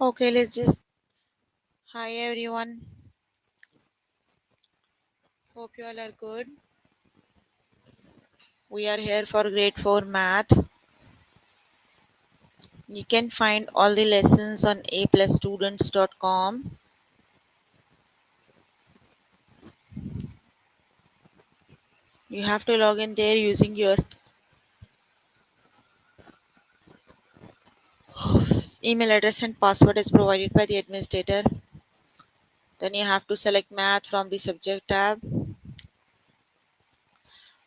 Okay, let's just. Hi everyone. Hope you all are good. We are here for grade 4 math. You can find all the lessons on aplusstudents.com. You have to log in there using your email address and password is provided by the administrator. Then you have to select math from the subject tab.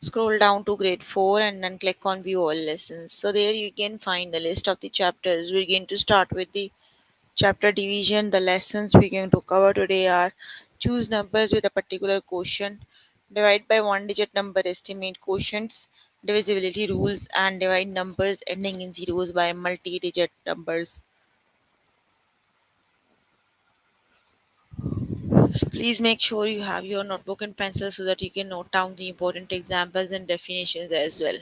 Scroll down to grade 4 and then click on view all lessons. So there you can find the list of the chapters. We're going to start with the chapter division. The lessons we're going to cover today are choose numbers with a particular quotient, divide by one digit number, estimate quotients, divisibility rules, and divide numbers ending in zeros by multi digit numbers. So please make sure you have your notebook and pencil so that you can note down the important examples and definitions as well.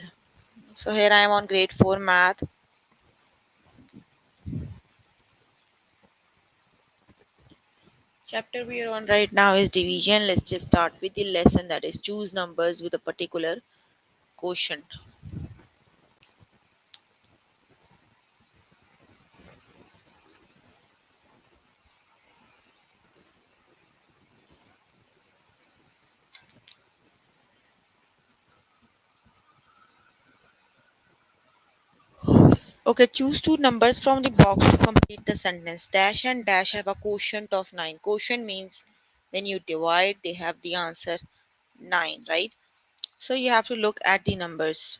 So here I am on grade 4 math. Chapter we are on right now is division. Let's just start with the lesson that is choose numbers with a particular quotient. Okay, choose two numbers from the box to complete the sentence. Dash and dash have a quotient of 9. Quotient means when you divide, they have the answer 9, right? So you have to look at the numbers.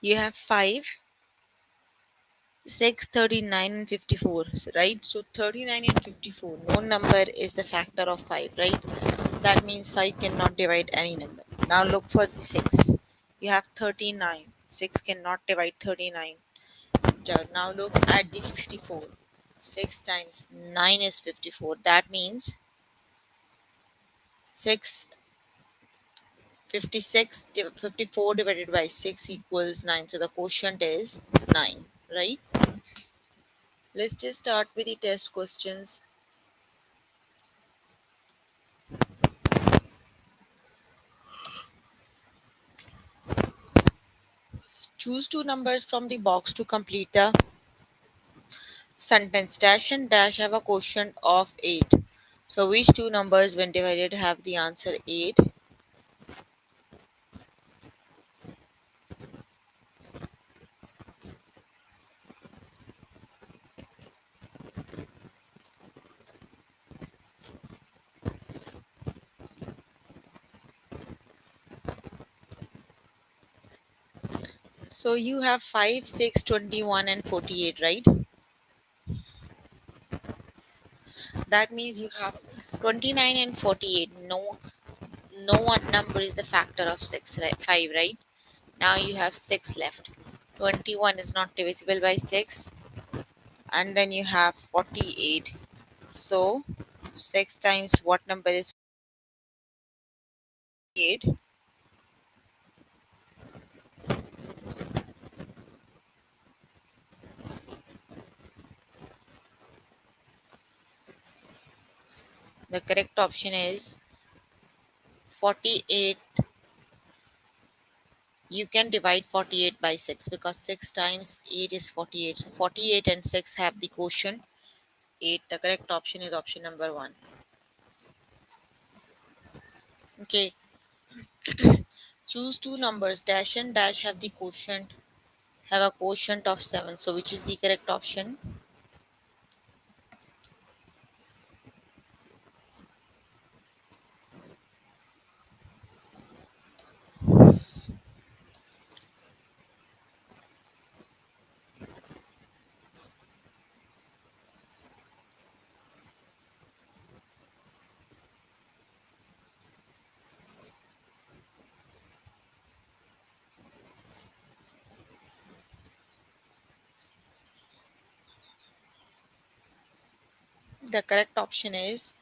You have 5, 6, 39, and 54, right? So 39 and 54. No number is the factor of 5, right? That means 5 cannot divide any number. Now look for the 6. You have 39. 6 cannot divide 39. Now look at the 54. 6 times 9 is 54. That means 6 54 divided by 6 equals 9. So the quotient is 9, right? Let's just start with the test questions. Choose two numbers from the box to complete the sentence. Dash and dash have a quotient of 8. So which two numbers when divided have the answer 8? So you have 5, 6, 21, and 48, right? That means you have 29 and 48. No one number is the factor of 6, right? 5, right? Now you have 6 left. 21 is not divisible by 6, and then you have 48. So 6 times what number is 48? The correct option is 48. You can divide 48 by 6 because 6 times 8 is 48. So 48 and 6 have the quotient 8. The correct option is option number 1. Okay, choose two numbers. Dash and dash have a quotient of 7. So which is the correct option? The correct option is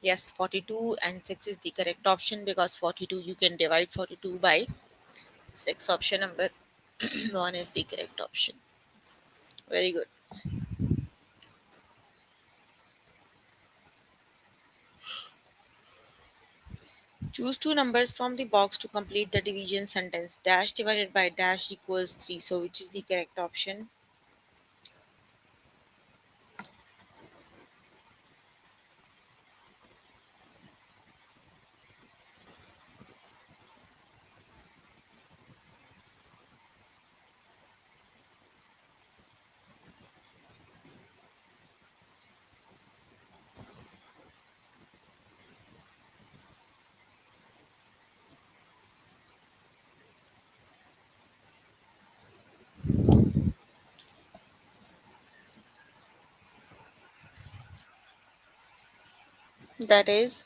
yes, 42 and 6 is the correct option because 42 you can divide 42 by 6. Option number 1 is the correct option. Very good. Choose two numbers from the box to complete the division sentence. Dash divided by dash equals 3. So, which is the correct option? That is,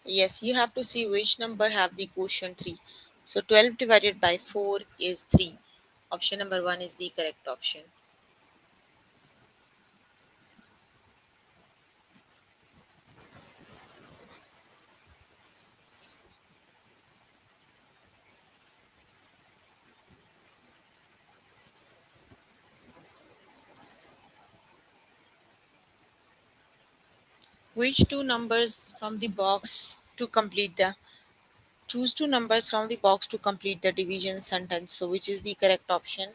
yes, you have to see which number have the quotient 3. So, 12 divided by 4 is 3. Option number 1 is the correct option. Which two numbers from the box to complete the choose two numbers from the box to complete the division sentence. So, which is the correct option?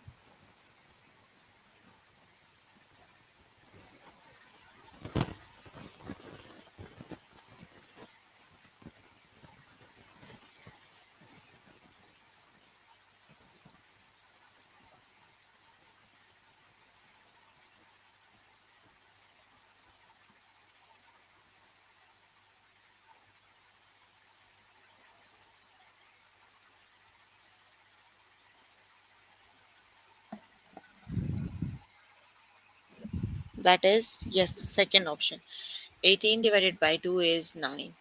That is, yes, the second option. 18 divided by 2 is 9.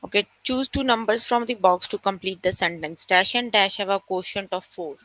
Okay, choose two numbers from the box to complete the sentence. Dash and dash have a quotient of 4.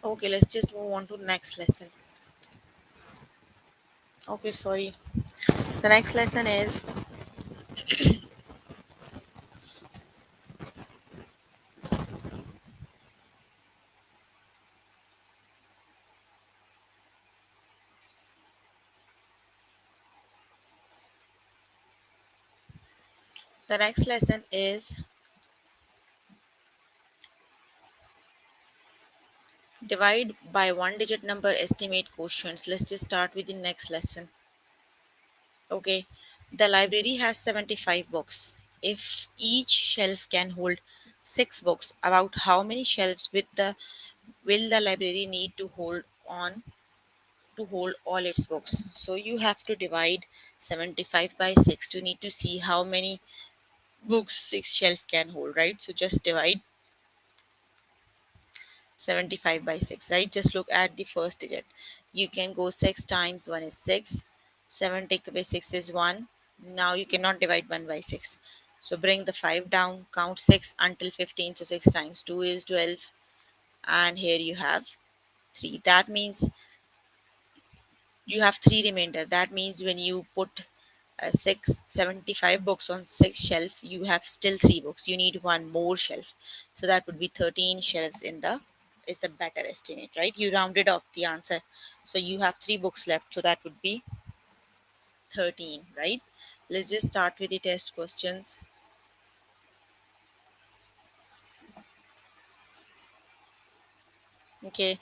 Okay, let's just move on to the next lesson. Okay, sorry. The next lesson is the next lesson is divide by one digit number, estimate quotients. Let's just start with the next lesson. Okay, the library has 75 books. If each shelf can hold 6 books, about how many shelves with the will the library need to hold all its books? So you have to divide 75 by 6 to need to see how many books 6 shelf can hold, right? So just divide 75 by 6, right? Just look at the first digit. You can go 6 times 1 is 6. 7 take away 6 is 1. Now you cannot divide 1 by 6. So bring the 5 down, count 6 until 15. So 6 times 2 is 12. And here you have 3. That means you have 3 remainder. That means when you put 675 books on 6 shelf, you have still 3 books. You need one more shelf. So that would be 13 shelves in the is the better estimate, right? You rounded off the answer. So you have 3 books left. So that would be 13, right? Let's just start with the test questions. Okay.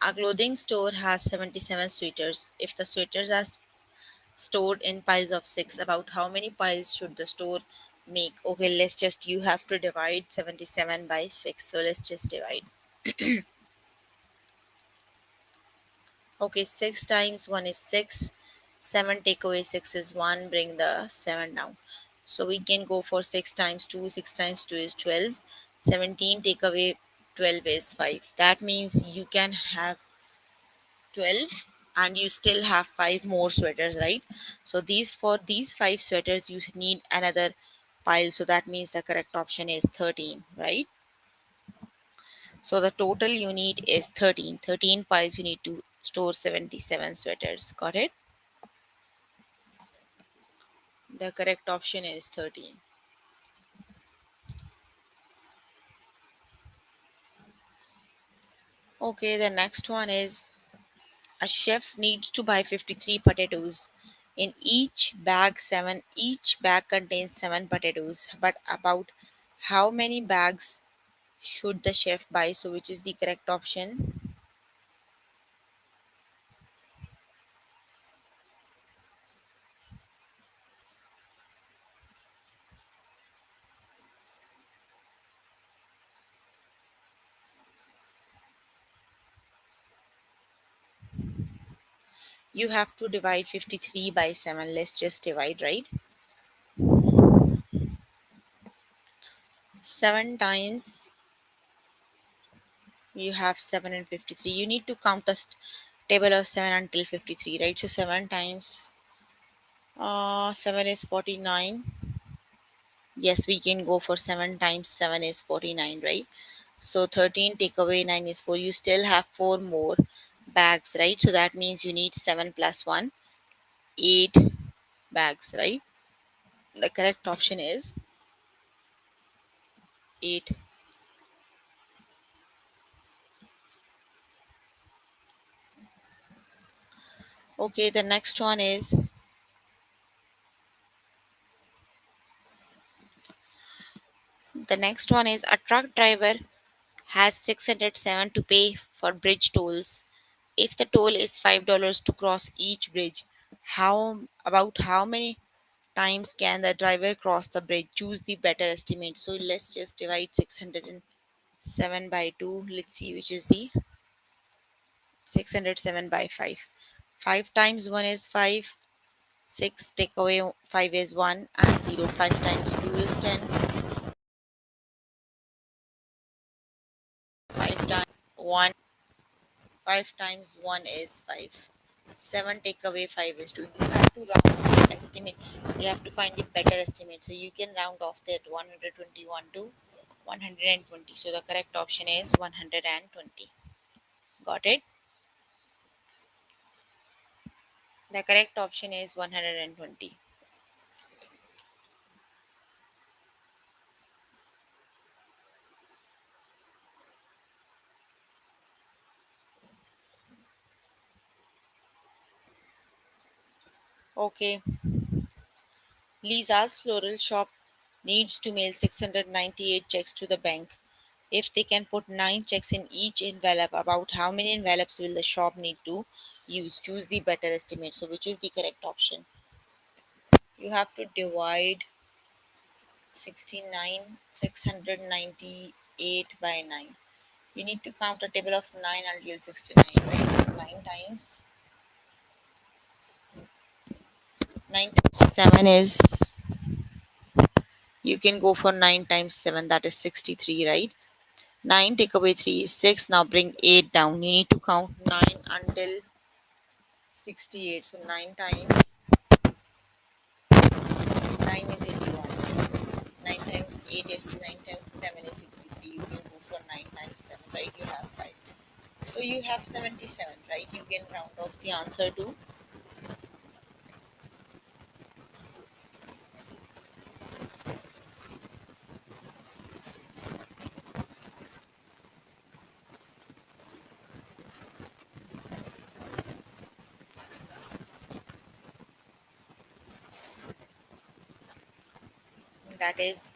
A clothing store has 77 sweaters. If the sweaters are stored in piles of 6, about how many piles should the store make? Okay, let's just you have to divide 77 by 6. So let's just divide. Okay, 6 times 1 is 6. 7 take away 6 is 1. Bring the 7 down. So we can go for 6 times 2. 6 times 2 is 12. 17 take away 12 is 5. That means you can have 12 and you still have 5 more sweaters, right? So these for these 5 sweaters you need another pile. So that means the correct option is 13, right? So the total you need is 13. 13 piles you need to store 77 sweaters. Got it? The correct option is 13. Okay, the next one is a chef needs to buy 53 potatoes. In each bag contains 7 potatoes, but about how many bags should the chef buy? So which is the correct option? You have to divide 53 by 7. Let's just divide, right? 7 times you have 7 and 53. You need to count the table of 7 until 53, right? So 7 times 7 is 49. Yes, we can go for 7 times 7 is 49, right? So 13 take away 9 is 4. You still have 4 more bags, right? So that means you need 7 plus 1, 8 bags, right? The correct option is 8. Okay, the next one is a truck driver has 607 to pay for bridge tolls. If the toll is $5 to cross each bridge, how many times can the driver cross the bridge? Choose the better estimate. So let's just divide 607 by 2. Let's see which is the 607 by 5. 5 times 1 is 5. 6 take away 5 is 1 and 0. 5 times 2 is 10. 5 times 1. 5 times 1 is 5. 7 take away 5 is 2. You have to round estimate. You have to find the better estimate. So you can round off that 121 to 120. So the correct option is 120. Got it? The correct option is 120. Okay. Lisa's floral shop needs to mail 698 checks to the bank. If they can put 9 checks in each envelope, about how many envelopes will the shop need to use? Choose the better estimate. So, which is the correct option? You have to divide 69 698 by 9. You need to count a table of 9 until 69, right? So 9 times 9 times 7 is, you can go for 9 times 7, that is 63, right? 9 take away 3 is 6. Now bring 8 down. You need to count 9 until 68. So 9 times 9 is 81. 9 times 8 is 9 times 7 is 63. You can go for 9 times 7, right? You have 5. So you have 77, right? You can round off the answer to. That is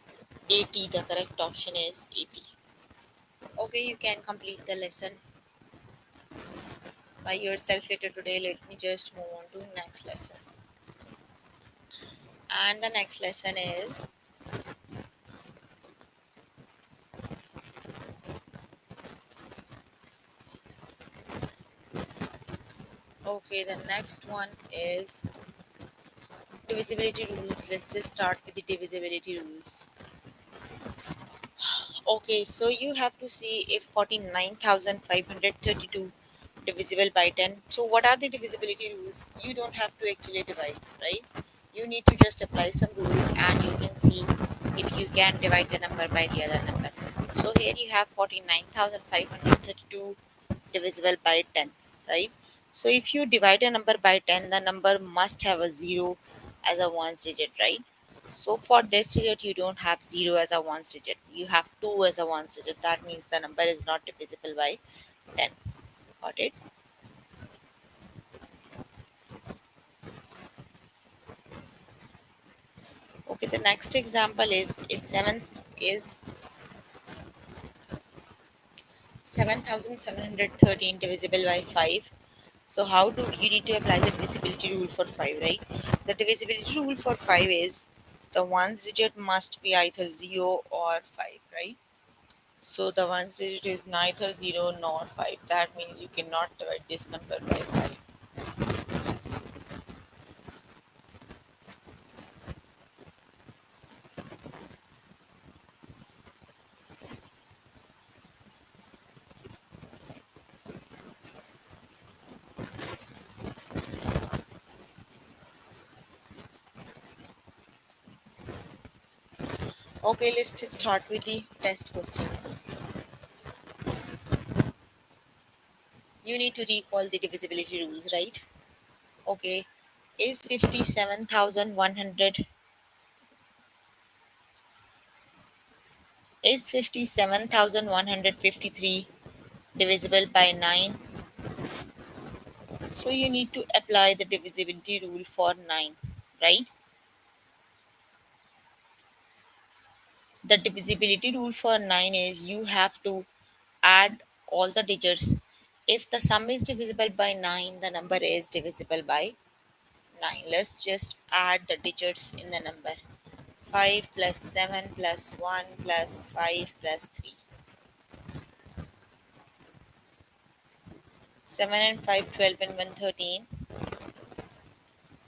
80. The correct option is 80. Okay, you can complete the lesson by yourself later today. Let me just move on to next lesson. And the next lesson is, okay, the next one is divisibility rules. Let's just start with the divisibility rules. Okay, so you have to see if 49,532 divisible by 10. So what are the divisibility rules? You don't have to actually divide, right? You need to just apply some rules and you can see if you can divide the number by the other number. So here you have 49,532 divisible by 10, right? So if you divide a number by 10, the number must have a 0 as a ones digit, right? So for this digit, you don't have 0 as a ones digit. You have 2 as a ones digit. That means the number is not divisible by 10. Got it? Okay, the next example is 7,713 divisible by 5. So how do you need to apply the divisibility rule for 5, right? The divisibility rule for 5 is the ones digit must be either 0 or 5, right? So the ones digit is neither 0 nor 5. That means you cannot divide this number by 5. Okay, let's just start with the test questions. You need to recall the divisibility rules, right? Okay, is 57,100 is 57,153 divisible by 9? So you need to apply the divisibility rule for 9, right? The divisibility rule for 9 is you have to add all the digits. If the sum is divisible by 9, the number is divisible by 9. Let's just add the digits in the number. 5 plus 7 plus 1 plus 5 plus 3. 7 and 5, 12 and 1, 13.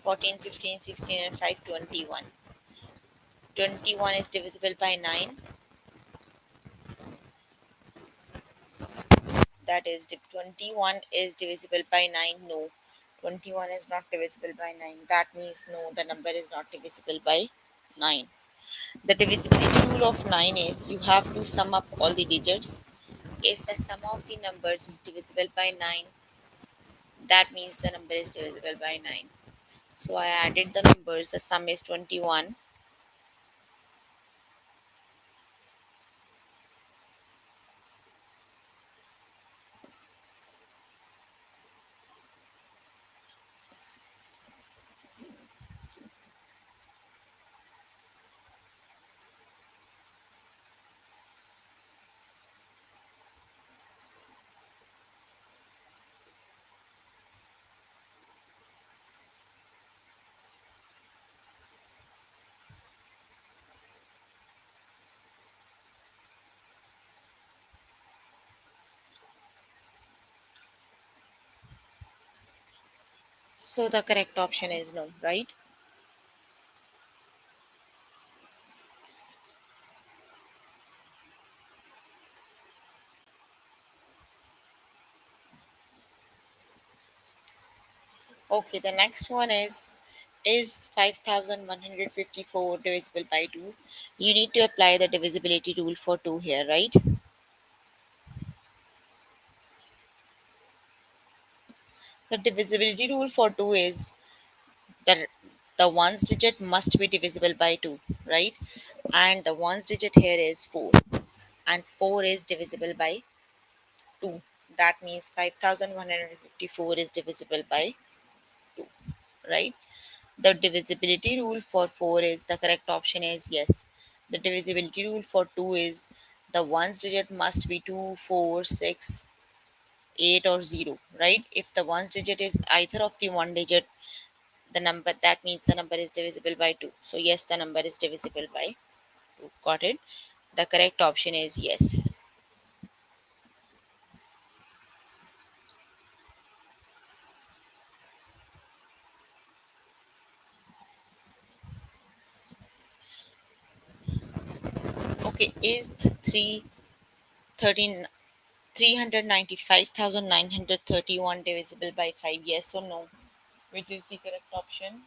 14, 15, 16 and 5, 21. 21 is divisible by 9. That is 21 is divisible by 9. No, 21 is not divisible by 9. That means no, the number is not divisible by 9. The divisibility rule of 9 is you have to sum up all the digits If the sum of the numbers is divisible by 9, that means the number is divisible by 9. So I added the numbers, the sum is 21. So the correct option is no, right? Okay, the next one is 5154 divisible by 2? You need to apply the divisibility rule for 2 here, right? The divisibility rule for 2 is the the ones digit must be divisible by 2, right? And the ones digit here is 4, and 4 is divisible by 2. That means 5154 is divisible by 2, right? The divisibility rule for 4 is the correct option is yes. The divisibility rule for 2 is the ones digit must be 2, 4, 6, 8, or 0, right? If the ones digit is either of the one digit, the number, that means the number is divisible by 2. So yes, the number is divisible by 2. Got it? The correct option is yes. Okay, is 395,931 divisible by 5? Yes or no? Which is the correct option?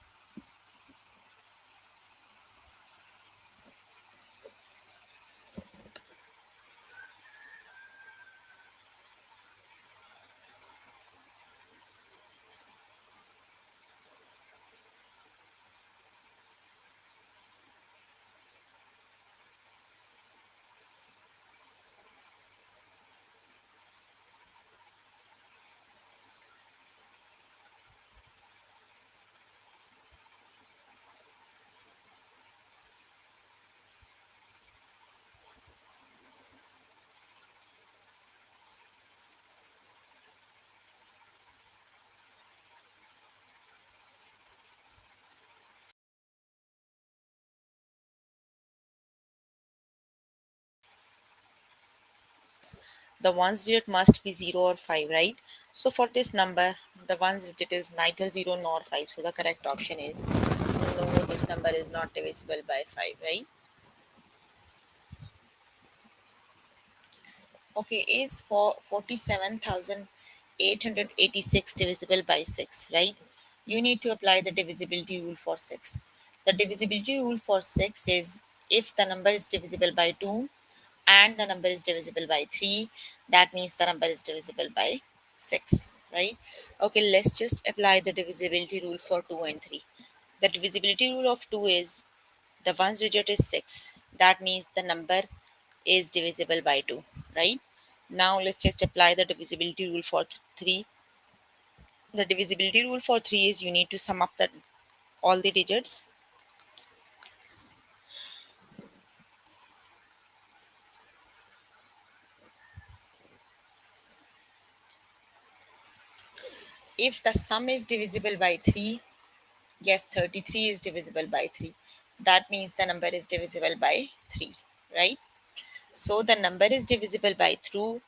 The ones digit must be 0 or 5, right? So for this number, the ones digit is neither 0 nor 5. So the correct option is no, this number is not divisible by 5, right? Okay, is for 47,886 divisible by 6, right? You need to apply the divisibility rule for 6. The divisibility rule for 6 is if the number is divisible by 2 and the number is divisible by 3, that means the number is divisible by 6, right? Okay, let's just apply the divisibility rule for 2 and 3. The divisibility rule of 2 is the ones digit is 6. That means the number is divisible by 2, right? Now let's just apply the divisibility rule for 3. The divisibility rule for 3 is you need to sum up the all the digits. If the sum is divisible by 3, yes, 33 is divisible by 3. That means the number is divisible by 3, right? So the number is divisible by 2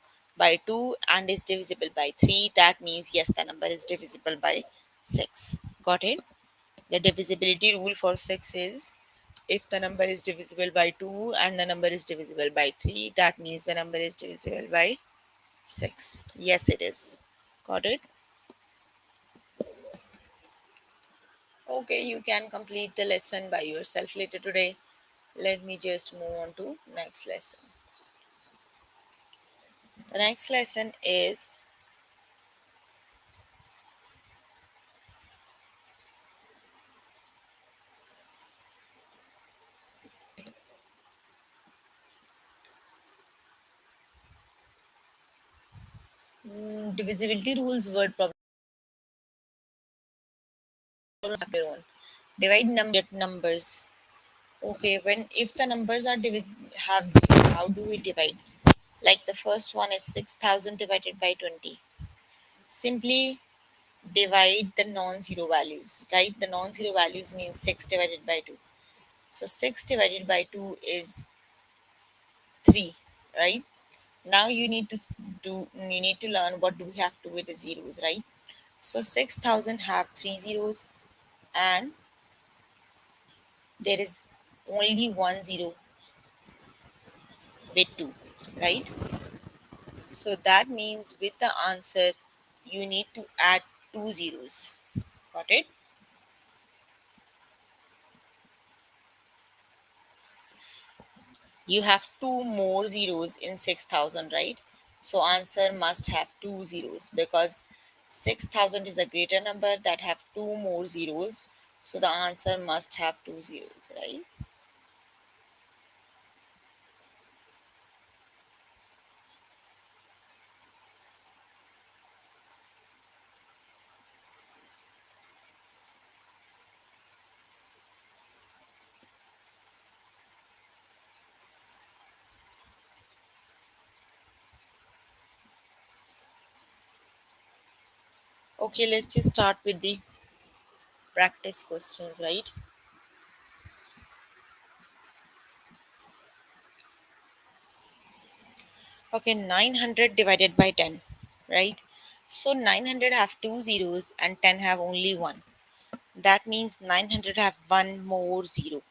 and is divisible by 3. That means yes, the number is divisible by 6. Got it? The divisibility rule for 6 is if the number is divisible by 2 and the number is divisible by 3, that means the number is divisible by 6. Yes, it is. Got it? Okay, you can complete the lesson by yourself later today. Let me just move on to next lesson. The next lesson is divisibility rules, word problems of their own. Divide numbers. Okay, when if the numbers are have zero, how do we divide? Like the first one is 6,000 divided by 20. Simply divide the non-zero values, right? The non-zero values means 6 divided by 2. So 6 divided by 2 is 3, right? Now you need to learn what do we have to do with the zeros, right? So 6,000 have three zeros and there is only one zero with 2, right? So that means with the answer you need to add two zeros. Got it? You have two more zeros in 6,000, right? So answer must have two zeros because 6,000 is a greater number that have two more zeros. So the answer must have two zeros, right? Okay, let's just start with the practice questions, right? Okay, 900 divided by 10, right? So 900 have two zeros and 10 have only one. That means 900 have one more zero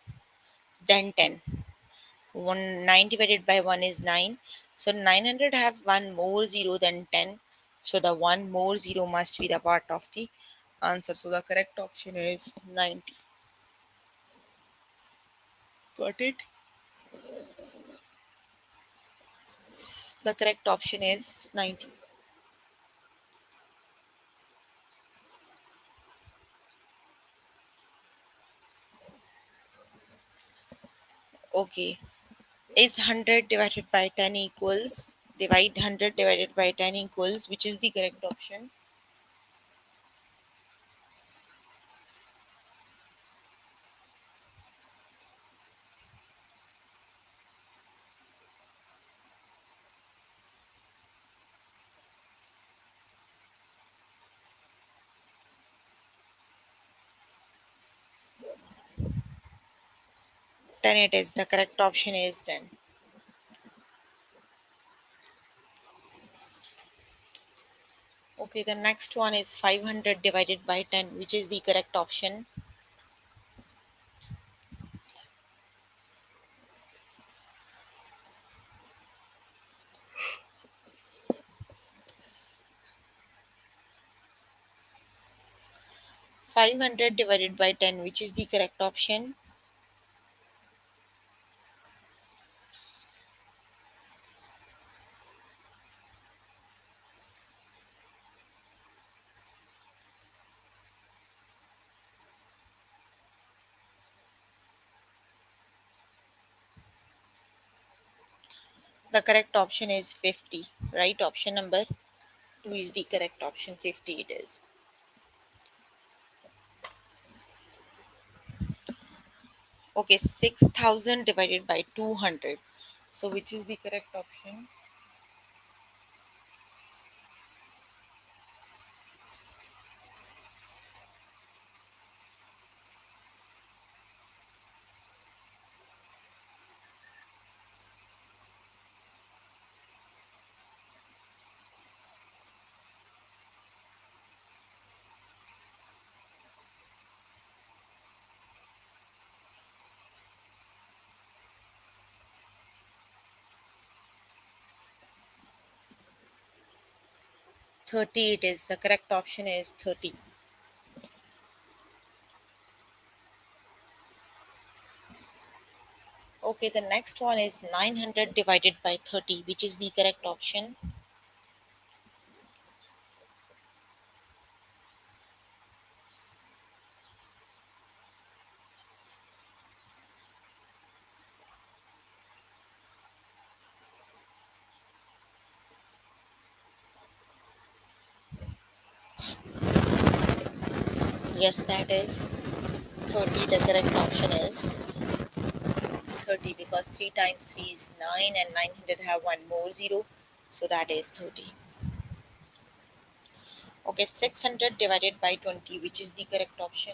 than 10. 9 divided by 1 is 9. So 900 have one more zero than 10. So the one more zero must be the part of the answer. So the correct option is 90. Got it? The correct option is 90. Okay. Is 100 divided by 10 equals? Divide 100 divided by 10 equals, which is the correct option? Ten it is. The correct option is 10. Okay, the next one is 500 divided by 10, which is the correct option? 500 divided by 10, which is the correct option? The correct option is 50, right? Option number 2 is the correct option. 50 it is. Okay, 6,000 divided by 200. So, which is the correct option? Thirty it is. The correct option is 30. Okay, the next one is 900 divided by 30, which is the correct option? Yes, that is 30. The correct option is 30 because 3 times 3 is 9 and 900 have one more zero. So that is 30. Okay, 600 divided by 20, which is the correct option?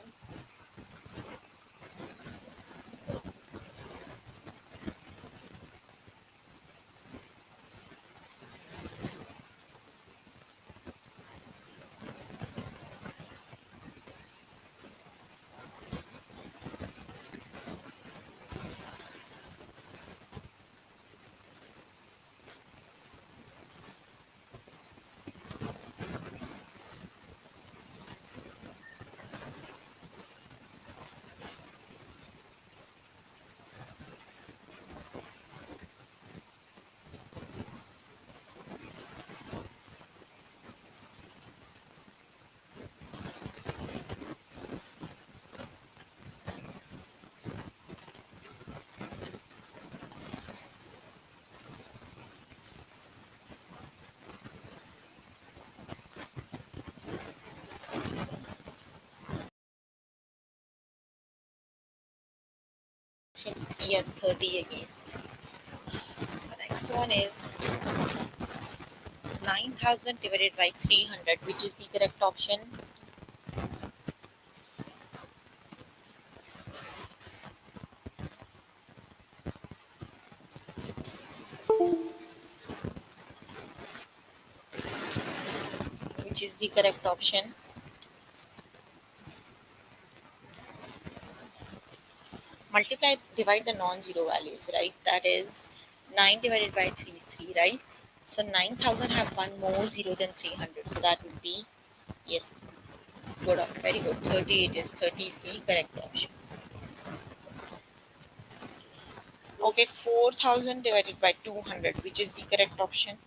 Yes, 30 again. The next one is 9,000 divided by 300, which is the correct option? Which is the correct option? Multiply, divide the non-zero values, right? That is 9 divided by 3 is 3, right? So 9,000 have one more zero than 300. So that would be, yes, good, very good. 38 is 30 is the correct option. Okay, 4,000 divided by 200, which is the correct option?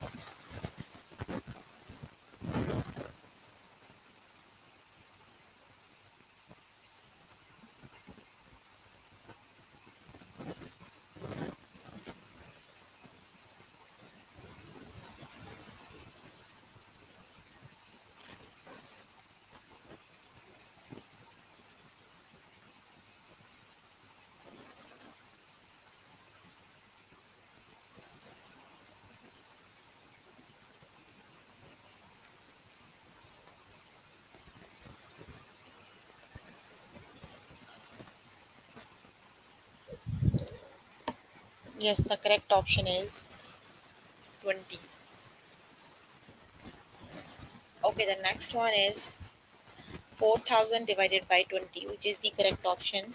Yes, the correct option is 20. Okay, the next one is 4,000 divided by 20, which is the correct option?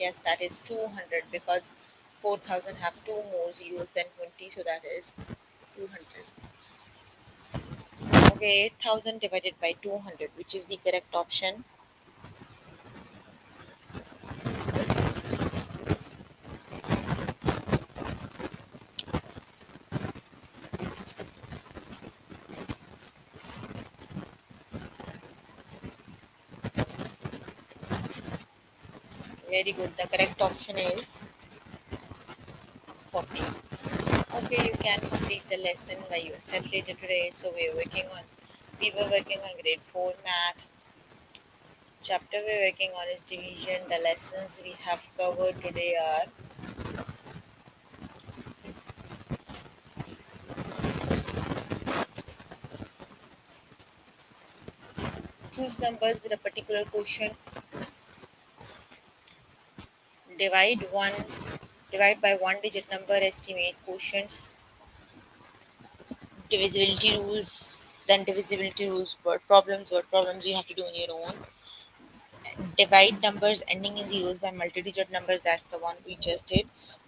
Yes, that is 200 because 4,000 have two more zeros than 20, so that is 200. Okay, 8,000 divided by 200, which is the correct option? Very good. The correct option is 40. Okay, you can complete the lesson by yourself later today. So we were working on grade 4 math. Chapter we're working on is division. The lessons we have covered today are choose numbers with a particular quotient, divide one, divide by one digit number, estimate quotients, divisibility rules, then divisibility rules, word problems you have to do on your own. Divide numbers ending in zeros by multi-digit numbers, that's the one we just did.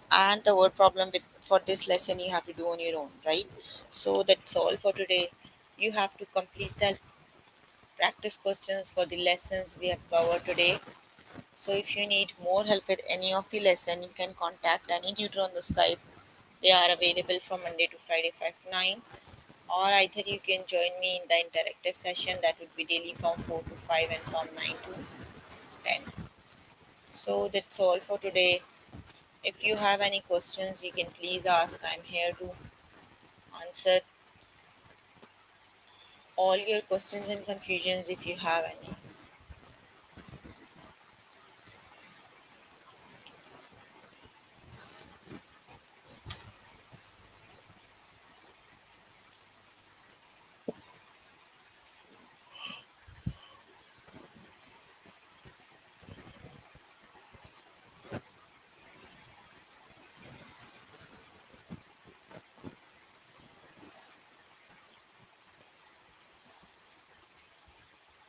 And the word problem with for this lesson you have to do on your own, right? So that's all for today. You have to complete the practice questions for the lessons we have covered today. So if you need more help with any of the lesson, you can contact any tutor on the Skype. They are available from Monday to Friday 5 to 9. or either you can join me in the interactive session that would be daily from 4 to 5 and from 9 to 10. So that's all for today. If you have any questions, you can please ask. I'm here to answer all your questions and confusions if you have any.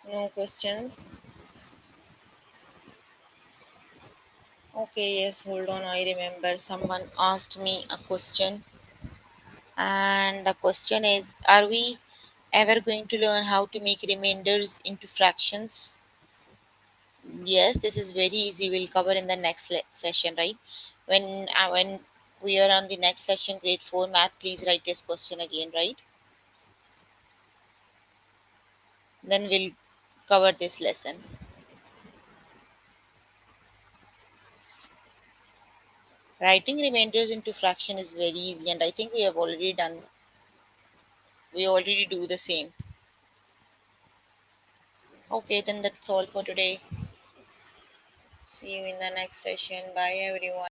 No questions? Okay, yes, hold on. I remember someone asked me a question, and the question is, are we ever going to learn how to make remainders into fractions? Yes, this is very easy. We'll cover in the next session, right? When we are on the next session, grade 4 math, please write this question again, right? Then we'll cover this lesson. Writing remainders into fraction is very easy, and I think we already do the same. Okay, then that's all for today. See you in the next session. Bye, everyone.